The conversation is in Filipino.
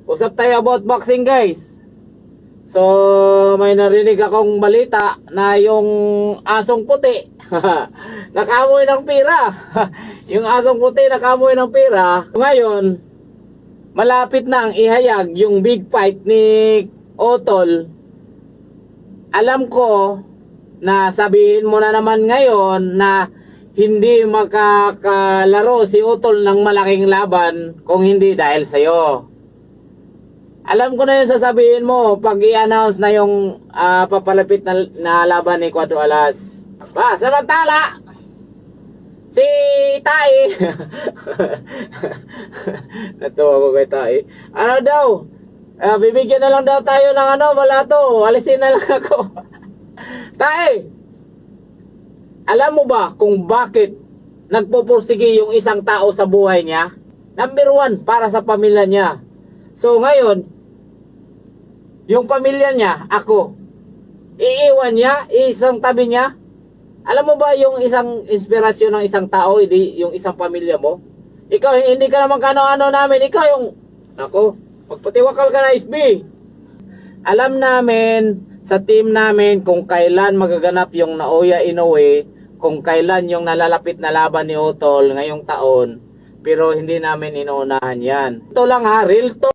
Usap tayo about boxing, guys. So, may narinig akong balita na yung asong puti nakamoy ng pira. Yung asong puti nakamoy ng pira. Ngayon, malapit na ang ihayag yung big fight ni Otol. Alam ko na sabihin mo na naman ngayon na hindi makakalaro si Otol ng malaking laban kung hindi dahil sa'yo. Alam ko na yung sasabihin mo pag i-announce na yung papalapit na laban ni Cuatro Alas. Samantala, si Tai natuwa ko kay Tai. Ano daw? Bibigyan na lang daw tayo ng balato. Alisin na lang ako. Tai, alam mo ba kung bakit nagpupursige yung isang tao sa buhay niya? Number 1, para sa pamilya niya. So ngayon, yung pamilya niya, ako, iiwan niya, isang tabi niya. Alam mo ba yung isang inspirasyon ng isang tao, hindi yung isang pamilya mo? Ikaw, hindi ka naman kano-ano namin. Ikaw yung, ako, magpatiwakal ka na, SB. Alam namin, sa team namin, kung kailan magaganap yung Naoya Inoue, kung kailan yung nalalapit na laban ni Otol ngayong taon, pero hindi namin inuunahan yan. Ito lang ha, real talk.